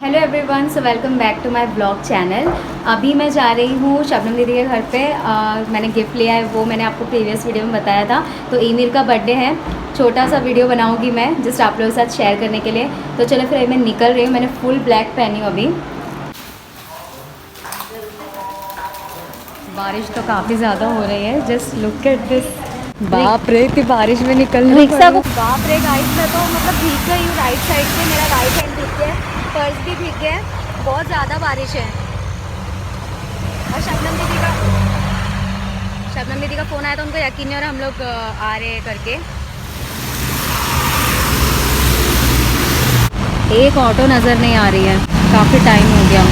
Hello everyone, so welcome back to my blog channel. अभी मैं जा रही हूँ शबनम दीदी के घर पे। मैंने गिफ्ट लिया है, वो मैंने आपको प्रीवियस वीडियो में बताया था। तो ईमिर का बर्थडे है, छोटा सा वीडियो बनाऊँगी मैं जस्ट आप लोगों के साथ शेयर करने के लिए। तो चलो फिर मैं निकल रही हूँ। मैंने फुल ब्लैक पहनी हूँ अभी। बारिश तो काफ़ी ज़्यादा हो रही है, जस्ट लुक एट दिस। बाप रे, इतनी बारिश में निकलना रिक्शा को। बाप रे गाइस, मैं तो मतलब भीग गई हूँ राइट साइड से। मेरा राइट हैंड भीग गया, पर्स भी भीग गया, बहुत ज़्यादा बारिश है। और शबनम दीदी का फ़ोन आया था, उनको यकीन नहीं हो रहा हम लोग आ रहे हैं करके। एक ऑटो नज़र नहीं आ रही है, काफ़ी टाइम हो गया।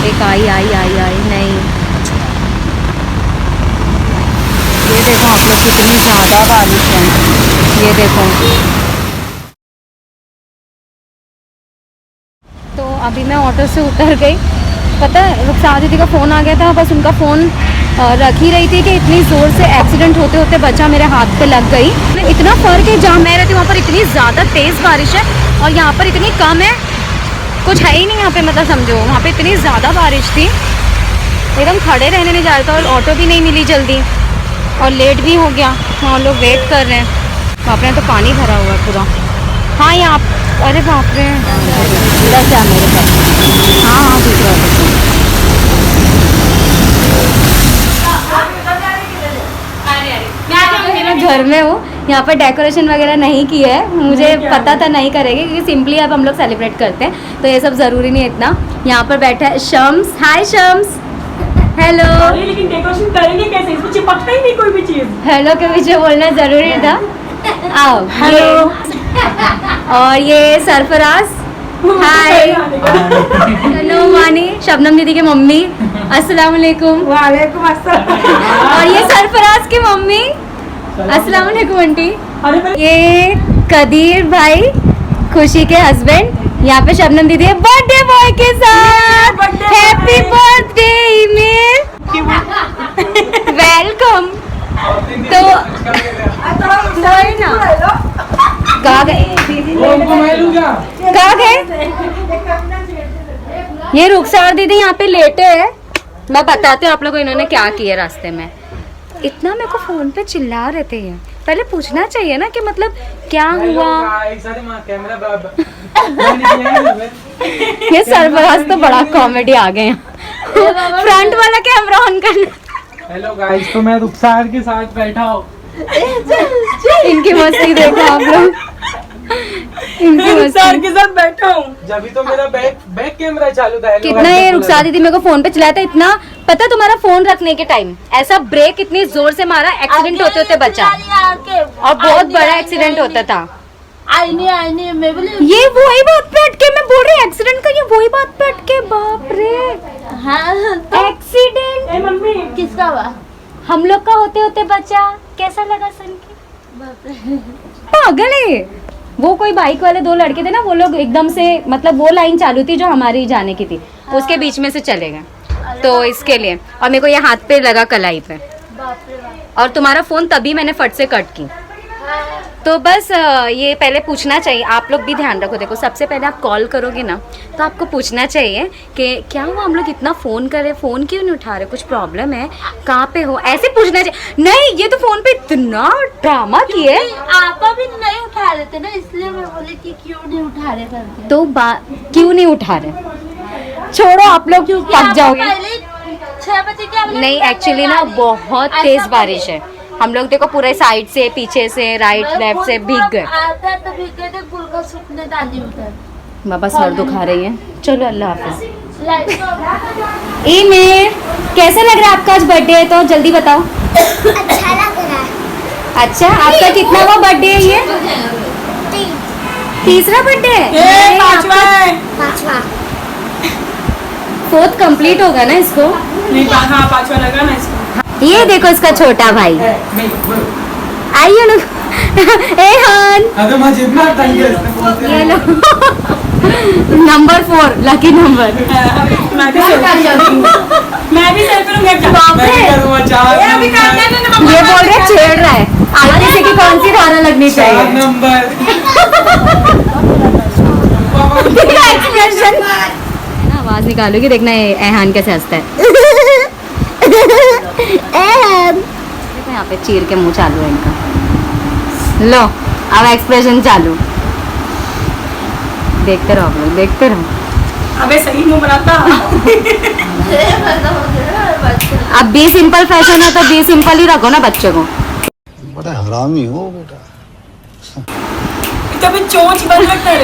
एक आई नहीं। ये देखो आप लोग, कितनी ज़्यादा बारिश है, ये देखो। तो अभी मैं ऑटो से उतर गई। पता है, रुखसार दीदी का फ़ोन आ गया था, बस उनका फ़ोन रख ही रही थी कि इतनी ज़ोर से एक्सीडेंट होते होते बचा मेरे हाथ पे लग गई। इतना फ़र्क है, जहाँ मैं रहती हूँ वहाँ पर इतनी ज़्यादा तेज़ बारिश है और यहाँ पर इतनी कम है, कुछ है ही नहीं यहाँ पे। मतलब समझो, वहाँ पे इतनी ज़्यादा बारिश थी, एकदम खड़े रहने नहीं जा रहा था। और ऑटो भी नहीं मिली जल्दी, और लेट भी हो गया। हाँ, लोग वेट कर रहे हैं वहाँ पे। तो पानी भरा हुआ है पूरा। हाँ यहाँ, अरे बाप रे, इधर से मेरे पास। हाँ दूसरा मैं घर में हूँ। यहाँ पर डेकोरेशन वगैरह नहीं की है, मुझे पता था नहीं करेंगे क्योंकि सिंपली अब हम लोग सेलिब्रेट करते हैं, तो ये सब ज़रूरी नहीं है इतना। यहाँ पर बैठा है शम्स। हाय शम्स। हेलो। लेकिन डेकोरेशन करेंगे कैसे? इसमें चिपकता ही नहीं कोई भी चीज। हेलो के पीछे बोलना जरूरी था। आओ। हेलो। और ये सरफराज। हाय। हेलो मानी, शबनम दीदी की मम्मी। अस्सलाम वालेकुम। वालेकुम अस्सलाम। और ये सरफराज की मम्मी। अस्सलाम वालेकुम आंटी। ये कदीर भाई, खुशी के हस्बैंड। यहाँ पे शबनम दीदी है बर्थडे बॉय के साथ। Happy birthday Emir, welcome. तो वही ना, कहाँ गए? ये रुखसार दीदी यहाँ पे लेटे हैं। मैं बताती हूँ आप लोगों को इन्होंने क्या किया रास्ते में। इतना मेरे को फोन पे चिल्ला रहे थे, ये पहले पूछना चाहिए ना कि मतलब क्या हुआ। ये सरफराज तो बड़ा कॉमेडी आ गए हैं। फ्रंट वाला कैमरा ऑन करना। हेलो गाइस, तो मैं रुखसार के साथ बैठा हूँ। इनकी मस्ती देखो आप लोग, इनकी रुखसार मस्ती। के साथ बैठा हूँ। जब तो मेरा बैक कैमरा चालू था। कितना ये रुखसार दीदी मेरे को फोन पे चलाया था। इतना पता तुम्हारा फोन रखने के टाइम ऐसा ब्रेक इतनी जोर से मारा, एक्सीडेंट होते होते बचा, और बहुत बड़ा एक्सीडेंट होता था। आईने मैं बोली ये वही बात पे अटके, मैं बोल रही एक्सीडेंट का, ये वही बात पे अटके। बाप रे, हाँ एक्सीडेंट ए मम्मी, किसका हुआ? हम लोग का होते होते बचा। कैसा लगा सुन के? पागल है वो। कोई बाइक वाले दो लड़के थे ना, वो लोग एकदम से, मतलब वो लाइन चालू थी जो हमारी जाने की थी, उसके बीच में से चले गए, तो इसके लिए। और मेरे को ये हाथ पे लगा, कलाई पे। और तुम्हारा फोन तभी मैंने फट से कट की। तो बस ये पहले पूछना चाहिए, आप लोग भी ध्यान रखो। देखो, सबसे पहले आप कॉल करोगे ना, तो आपको पूछना चाहिए कि क्या हुआ, हम लोग इतना फ़ोन करे, फ़ोन क्यों नहीं उठा रहे, कुछ प्रॉब्लम है, कहाँ पे हो, ऐसे पूछना चाहिए। नहीं, ये तो फ़ोन पे इतना ड्रामा किए। आप भी नहीं उठा रहे थे ना, इसलिए मैं बोली कि क्यों नहीं उठा रहे करके। तो क्यों नहीं उठा रहे? छोड़ो, आप लोग पक जाओगे। 6 बजे क्या नहीं, एक्चुअली ना बहुत तेज बारिश है। हम लोग देखो पूरे साइड से, पीछे से, राइट लेफ्ट से भीग गए। आता तो भीग गए थे, गुल का सूखने डाली उधर। बाबा सर दुखा रही है। चलो, अल्लाह हाफिज। लाइट ईमिर, कैसा लग रहा है आपका आज बर्थडे है? तो जल्दी बताओ। अच्छा लग रहा है। अच्छा, आपका कितना वो बर्थडे है? ये तीसरा बर्थडे है। पांचवा है। पांचवा। फोर्थ कंप्लीट होगा ना इसको? नहीं, हाँ पांचवा लगा ना इसको। ये देखो इसका छोटा भाई। आइए लोग। एहान, ये लो। Number 4, lucky number. मैं भी सेल्फी लूंगी। ये बोल रहे छेड़ रहा है, आगे से की कौन सी धारा लगनी चाहिए। नंबर एक्सप्रेशन ना, आवाज निकालोगी देखना ये एहान कैसे हंसता है। देखो यहाँ पे चीर के मुंह चालू है इनका। लो अब एक्सप्रेशन चालू, देखते रहो आप लोग, देखते रहो। अबे सही मुंह बनाता। अब बी सिंपल फैशन है तो बी सिंपल ही रखो ना बच्चे को। बड़ा हरामी हो बेटा। कभी चोंच बंद रखता है।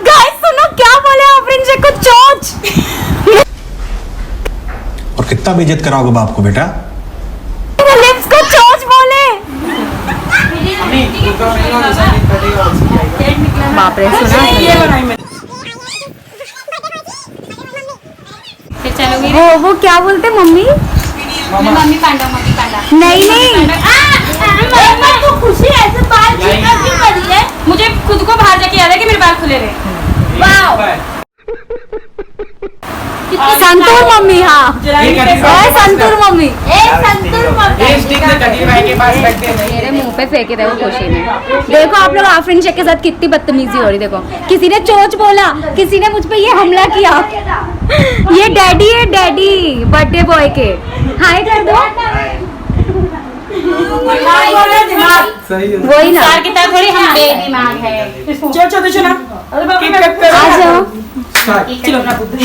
गाइस सुनो क्या बोले आफरीन शेख को, चोंच। और कितना बेइज्जत कराओगे बाप को बेटा। लिप्स को चोंच बोले। बाप रे सुना। ये बनाई मैंने। वो क्या बोलते मम्मी? मम्मी पांडा, मम्मी पांडा। नहीं नहीं तो खुशी ऐसे बाल छिपा क्यों करी है? मुझे खुद को बाहर जाके याद है कि मेरे बाल खुले रहे। Wow santoor mummy. हाँ जुलाई में ओए संतूर मम्मी। ए संतूर मम्मी के पास बैठते हैं। मेरे मुंह पे फेंके थे वो खुशी ने। देखो आप लोग आफरीन शेख के साथ कितनी बदतमीजी हो रही। देखो किसी ने चोंच बोला, किसी ने मुझ पे ये हमला किया। ये डैडी है, डैडी बर्थडे बॉय के। हाय कर दो। सही है। वही ना, की तरह थोड़ी हम बेदिमाग है। चलो चलो चलो। अरे बाप रे। आ जाओ। चलो अपना बुद्धि।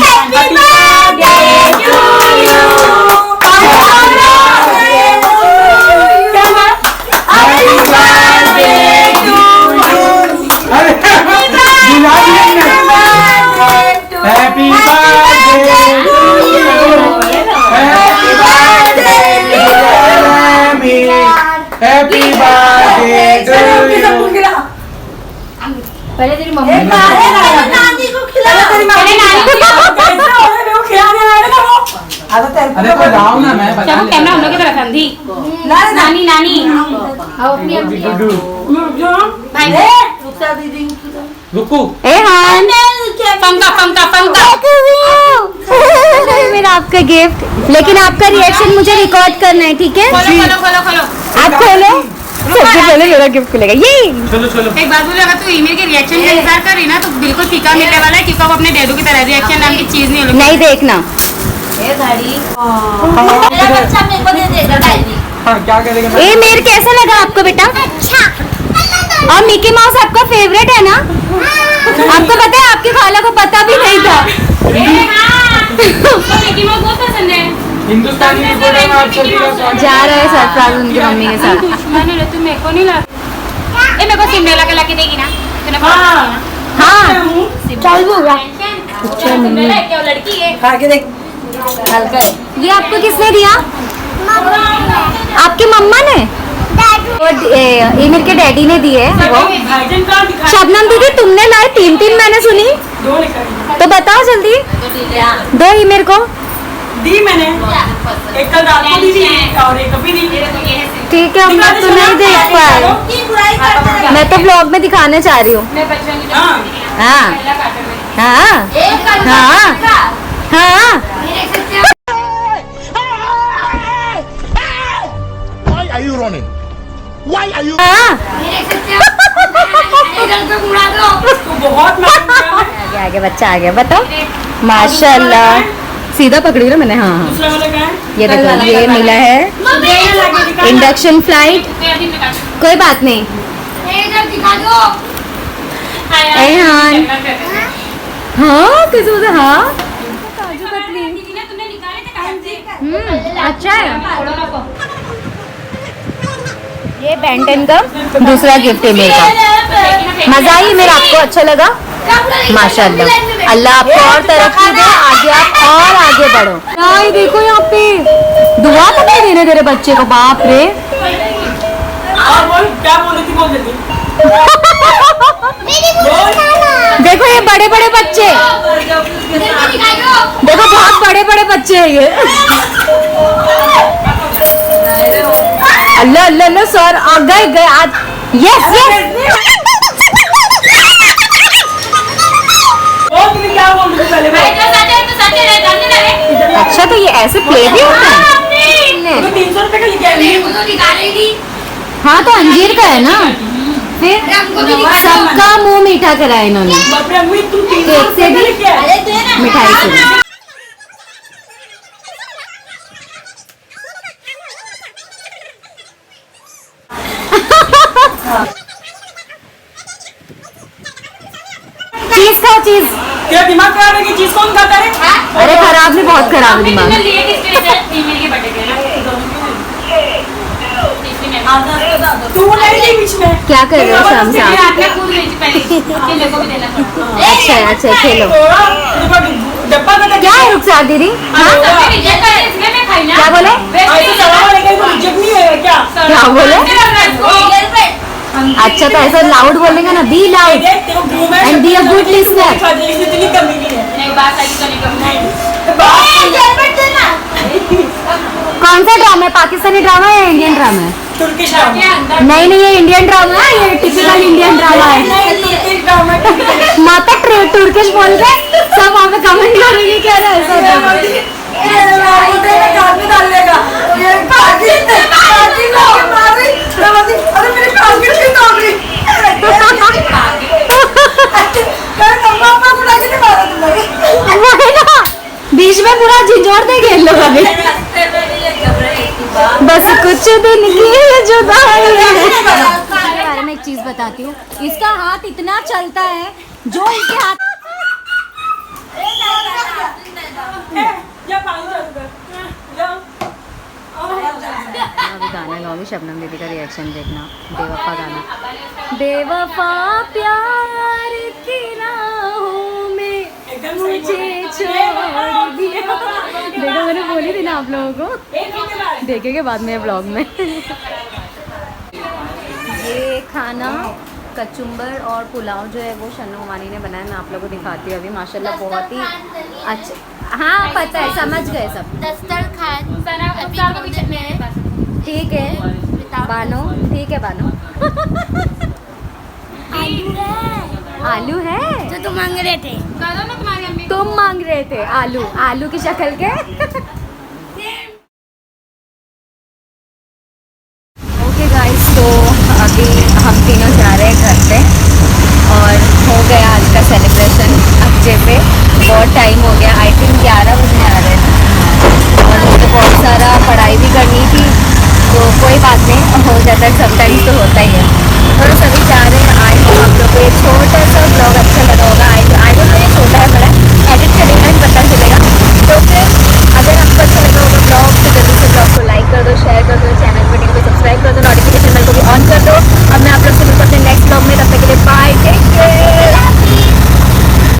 हैप्पी बर्थडे हैप्पी बर्थडे पहले तेरी मम्मी नानी को खिला। अरे तो लाओ ना, मैं बता चलो कैमरा हम लोग की तरफ अंधी। नानी नानी। भाई रुको। ए हाँ पंखा पंखा पंखा। मेरा आपका गिफ्ट, लेकिन आपका रिएक्शन मुझे रिकॉर्ड करना है, ठीक है? खोलो खोलो खोलो खोलो। आप खोलो, सबसे पहले मेरा गिफ्ट खुलेगा। ये चलो चलो। एक बात बोले, अगर तू ईमेल के रिएक्शन का इंतजार कर रही ना तो बिल्कुल फीका मिलने वाला है, क्योंकि वो अपने डैडू की तरह रिएक्शन नाम की चीज नहीं होगी। नहीं देखना। मेरा बच्चा मेरे को दे देगा डायरी। हाँ क्या करेगा? ए मेर कैसा लगा आपको बेटा? अच्छा। और मिकी माउस आपका फेवरेट है ना? आपको पता है आपकी खाला को पता भी नहीं था। मिकी माउस बहुत पसंद है। हिंदुस्तानी रिपोर्टर में आप सभी का स्वागत। जा रहे हैं सरप्राइज उनकी मम्मी के साथ। दुश्मन है तू, मेरे को नहीं लगा। ए मेरे को सिंड्रेला का लाके देगी ना? तूने हाँ चल बोला। सिंड्रेला है क्या, वो लड़की है? ये आपको किसने दिया? आपकी मम्मा ने? ईमिर के डैडी ने दिए वो। भाईजान का दिखा। शबनम दीदी तुमने लाए 3 मैंने सुनी, दो लेकर तो बताओ जल्दी। दो ईमिर को दी मैंने। एक कल रात को दी थी और एक अभी दी। ठीक है, हम लोग तो नहीं देख पाए। की बुराई करते रहे। मैं तो ब्लॉग में दिखाने चाह रही हूँ। मैं बच्चों की हाँ हाँ एक कर हाँ हाँ। Why are you running? Why are you? हाँ तो बहुत मालूम है। आगे आगे बच्चा आ गया, बताओ। माशाल्लाह सीधा पकड़ी ना मैंने। हाँ हाँ दूसरा वाला क्या है? ये देखो, ये मिला है इंडक्शन फ्लाइट। कोई बात नहीं। एहान। हाँ कैसे बोलते? हाँ काजू कतली। अच्छा है। ये बेंटन का दूसरा गिफ्ट है मेरे का। मजा आई मेरा, आपको अच्छा लगा? माशाल्लाह, अल्लाह आपको और तरक्की दे, आगे आप और आगे बढ़ो। यार देखो यहाँ पे दुआ तक नहीं देने तेरे बच्चे को। बाप रे। और बोल क्या बोल रही थी, बोल देती। देखो ये बड़े बड़े बच्चे, देखो बहुत बड़े बड़े बच्चे हैं ये। अल्लाह अल्लाह अल्लाह सर आ गए गए आज। Yes yes. क्या बोल रही थी पहले? अच्छा तो ये ऐसे प्ले भी होता है? 300 रुपए का लेके आई। हाँ तो अंजीर का है ना, फिर सबका मुंह मीठा करा है इन्होंने, केक से भी मिठाई से भी। चीज खाओ चीज। तेरा दिमाग खराब है कि चीज कौन खाता है? अरे खराब नहीं, बहुत खराब है दिमाग। लिए किसके लिए? फीमेल के बर्थडे के ना। तू नहीं ली बीच में। क्या कर रहे हो शाम से आप? रात में कूद रही थी पहले, खेलने को भी देना पड़ता। अच्छा अच्छा खेलो। डब्बा का क्या है रुखसार दीदी? हाँ सबने रिजेक्ट कर दिया, इसलिए मैं खाई ना। क्या बोले? ऐसे सवाल लेके तो रिजेक्ट नहीं है क्या? क्या बोले? अच्छा तो ऐसा लाउड बोलेगा ना, be loud and be a good listener. इतनी कमी नहीं है। नहीं बात आई तो नहीं करना। कौन सा ड्रामा है, पाकिस्तानी ड्रामा है या इंडियन ड्रामा है? Turkish drama. नहीं नहीं, ये इंडियन ड्रामा है, ये टिपिकल इंडियन ड्रामा है। Turkish drama. माता तुर्किश बोल के सब वहाँ पे कमेंट करेंगे क्या ऐसा होता है। बीच में पूरा झिझोड़ दे खेल लो अभी। बस कुछ दिन की जुदाई है। बारे में एक चीज बताती हूँ, इसका हाथ इतना चलता है जो इसके हाथ। अभी गाना गाओगी शबनम दीदी का रिएक्शन देखना, बेवफा गाना। बेवफा प्यार की राहों में मुझे छोड़ दिया। देखो मैंने बोली थी ना आप लोगों को, देखेंगे बाद में ब्लॉग में। ये खाना कचुम्बर और पुलाव जो है वो शन्नू मानी ने बनाया, मैं आप लोगों को दिखाती हूँ अभी। माशाल्लाह बहुत ही अच्छा। हाँ पता है, समझ गए सब। ठीक है बानो, ठीक है बानो। आलू है जो तुम मांग रहे थे। करो ना तुम्हारी अम्मी। तुम मांग रहे थे आलू, आलू की शक्ल के। ओके गाइस, तो अभी हम तीनों जा रहे हैं घर पे और हो गया आज का सेलिब्रेशन अच्छे से। बहुत टाइम हो गया, आई थिंक 11 बजने आ रहे थे और मुझे बहुत सारा पढ़ाई भी करनी थी, तो कोई बात नहीं, हो जाता है, समटाइम्स तो होता ही है। और सभी जा रहे हैं। आई होप आप लोग को ये छोटा सा ब्लॉग अच्छा लगा होगा।